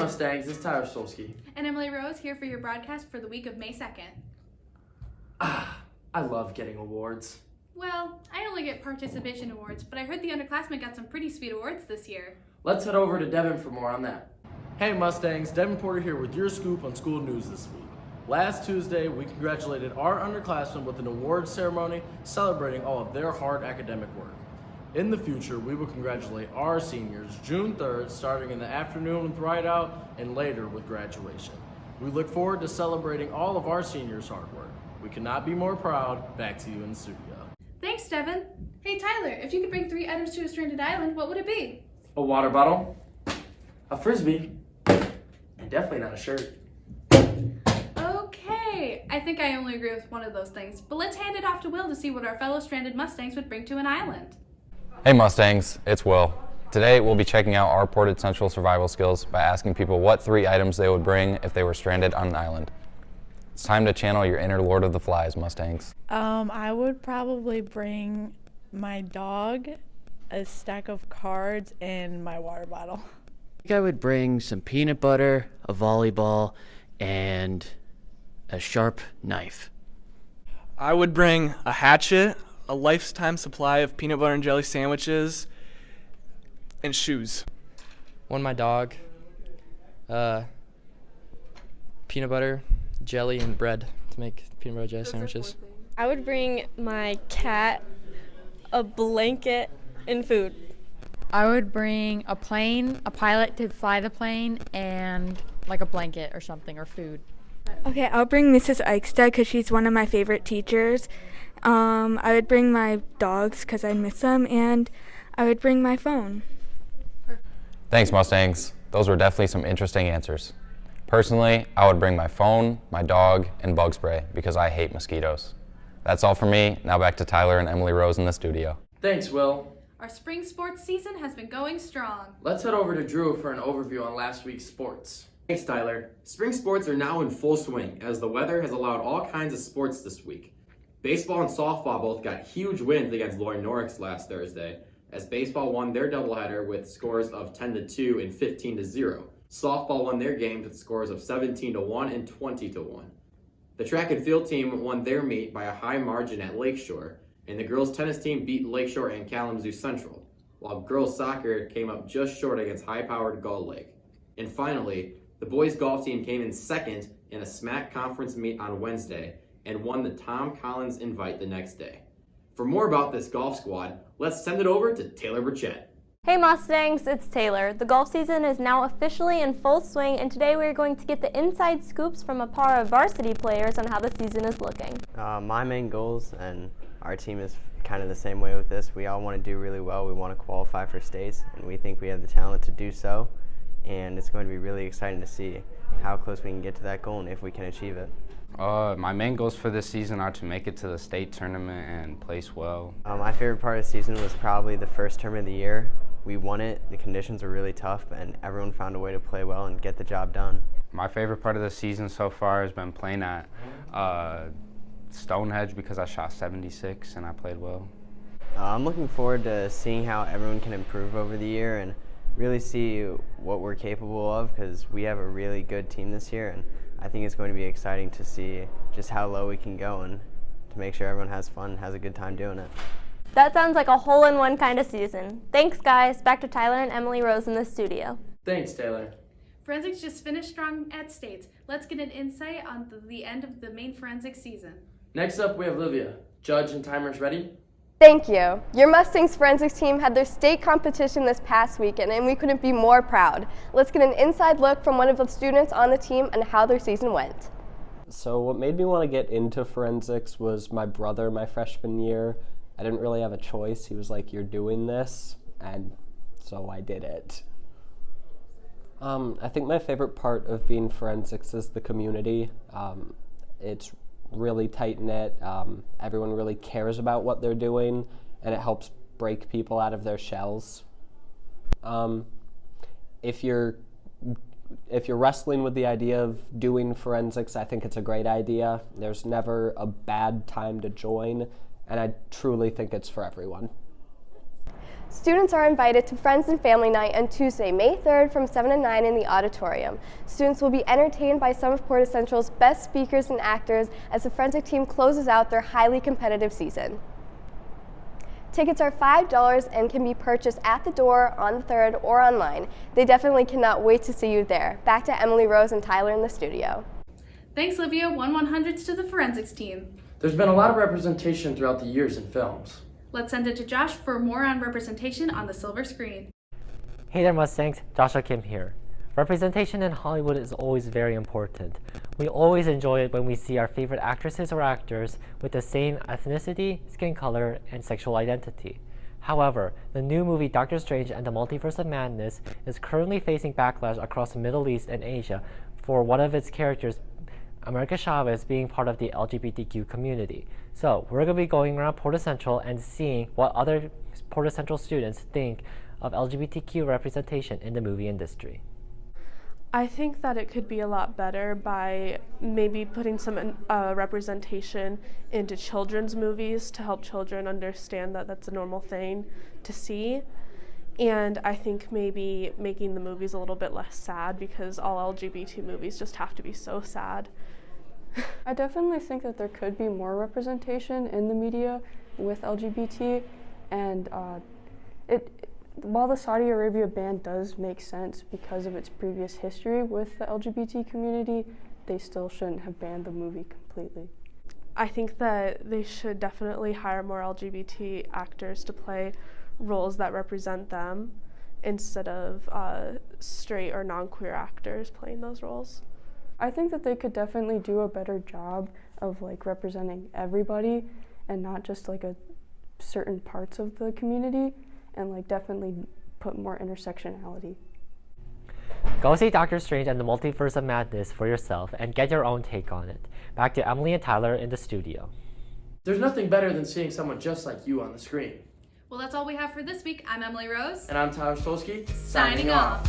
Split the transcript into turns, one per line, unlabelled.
Mustangs, it's Tyler Stolsky.
And Emily Rose here for your broadcast for the week of May 2nd.
I love getting awards.
Well, I only get participation awards, but I heard the Underclassmen got some pretty sweet awards this year.
Let's head over to Devin for more on that.
Hey Mustangs, Devin Porter here with your scoop on school news this week. Last Tuesday, we congratulated our underclassmen with an awards ceremony celebrating all of their hard academic work. In the future, we will congratulate our seniors June 3rd, starting in the afternoon with Ride Out and later with graduation. We look forward to celebrating all of our seniors' hard work. We could not be more proud. Back to you in the studio.
Thanks, Devin. Hey, Tyler, if you could bring 3 items to a stranded island, what would it be?
A water bottle, a frisbee, and definitely not a shirt.
Okay, I think I only agree with one of those things, but let's hand it off to Will to see what our fellow stranded Mustangs would bring to an island.
Hey Mustangs, it's Will. Today we'll be checking out our Portage Central survival skills by asking people what 3 items they would bring if they were stranded on an island. It's time to channel your inner Lord of the Flies, Mustangs.
I would probably bring my dog, a stack of cards, and my water bottle.
I think I would bring some peanut butter, a volleyball, and a sharp knife.
I would bring a hatchet, a lifetime supply of peanut butter and jelly sandwiches, and shoes.
My dog, peanut butter, jelly, and bread to make peanut butter jelly sandwiches.
I would bring my cat, a blanket, and food.
I would bring a plane, a pilot to fly the plane, and like a blanket or something, or food.
Okay, I'll bring Mrs. Eichstad because she's one of my favorite teachers. I would bring my dogs because I miss them, and I would bring my phone.
Thanks, Mustangs. Those were definitely some interesting answers. Personally, I would bring my phone, my dog, and bug spray because I hate mosquitoes. That's all for me. Now back to Tyler and Emily Rose in the studio.
Thanks, Will.
Our spring sports season has been going strong.
Let's head over to Drew for an overview on last week's sports.
Thanks, Tyler. Spring sports are now in full swing as the weather has allowed all kinds of sports this week. Baseball and softball both got huge wins against Loy Norix last Thursday, as baseball won their doubleheader with scores of 10-2 and 15-0. Softball won their games with scores of 17-1 and 20-1. The track and field team won their meet by a high margin at Lakeshore, and the girls tennis team beat Lakeshore and Kalamazoo Central, while girls soccer came up just short against high-powered Gull Lake. And finally, the boys golf team came in second in a SMAC conference meet on Wednesday and won the Tom Collins invite the next day. For more about this golf squad, let's send it over to Taylor Burchett.
Hey Mustangs, it's Taylor. The golf season is now officially in full swing, and today we're going to get the inside scoops from a par of varsity players on how the season is looking.
My main goals, and our team is kind of the same way with this, we all want to do really well. We want to qualify for states, and we think we have the talent to do so, and it's going to be really exciting to see how close we can get to that goal and if we can achieve it.
My main goals for this season are to make it to the state tournament and place well.
My favorite part of the season was probably the first tournament of the year. We won it, the conditions were really tough, and everyone found a way to play well and get the job done.
My favorite part of the season so far has been playing at Stonehenge because I shot 76 and I played well.
I'm looking forward to seeing how everyone can improve over the year and really see what we're capable of, because we have a really good team this year, and I think it's going to be exciting to see just how low we can go and to make sure everyone has fun and has a good time doing it.
That sounds like a hole-in-one kind of season. Thanks, guys. Back to Tyler and Emily Rose in the studio.
Thanks, Taylor.
Forensics just finished strong at states. Let's get an insight on the end of the main forensics season.
Next up, we have Livia. Judge and timers ready?
Thank you. Your Mustangs forensics team had their state competition this past weekend, and we couldn't be more proud. Let's get an inside look from one of the students on the team and how their season went.
So what made me want to get into forensics was my brother my freshman year. I didn't really have a choice. He was like, "You're doing this," and so I did it. I think my favorite part of being forensics is the community. It's really tight-knit. Everyone really cares about what they're doing, and it helps break people out of their shells. If you're wrestling with the idea of doing forensics, I think it's a great idea. There's never a bad time to join, and I truly think it's for everyone.
Students are invited to Friends and Family Night on Tuesday, May 3rd from 7 to 9 in the auditorium. Students will be entertained by some of Porter Central's best speakers and actors as the forensic team closes out their highly competitive season. Tickets are $5 and can be purchased at the door, on the 3rd, or online. They definitely cannot wait to see you there. Back to Emily, Rose, and Tyler in the studio.
Thanks, Livia. 1/100s to the forensics team.
There's been a lot of representation throughout the years in films.
Let's send it to Josh for more on representation on the silver screen.
Hey there, Mustangs. Joshua Kim here. Representation in Hollywood is always very important. We always enjoy it when we see our favorite actresses or actors with the same ethnicity, skin color, and sexual identity. However, the new movie Doctor Strange and the Multiverse of Madness is currently facing backlash across the Middle East and Asia for one of its characters, America Chavez, being part of the LGBTQ community. So we're going to be going around Porter Central and seeing what other Porter Central students think of LGBTQ representation in the movie industry.
I think that it could be a lot better by maybe putting some representation into children's movies to help children understand that that's a normal thing to see. And I think maybe making the movies a little bit less sad, because all LGBT movies just have to be so sad.
I definitely think that there could be more representation in the media with LGBT, and while the Saudi Arabia ban does make sense because of its previous history with the LGBT community, they still shouldn't have banned the movie completely.
I think that they should definitely hire more LGBT actors to play roles that represent them instead of straight or non-queer actors playing those roles.
I think that they could definitely do a better job of representing everybody and not just a certain parts of the community, and definitely put more intersectionality.
Go see Doctor Strange and the Multiverse of Madness for yourself and get your own take on it. Back to Emily and Tyler in the studio.
There's nothing better than seeing someone just like you on the screen.
Well, that's all we have for this week. I'm Emily Rose.
And I'm Tyler Stolsky.
Signing off.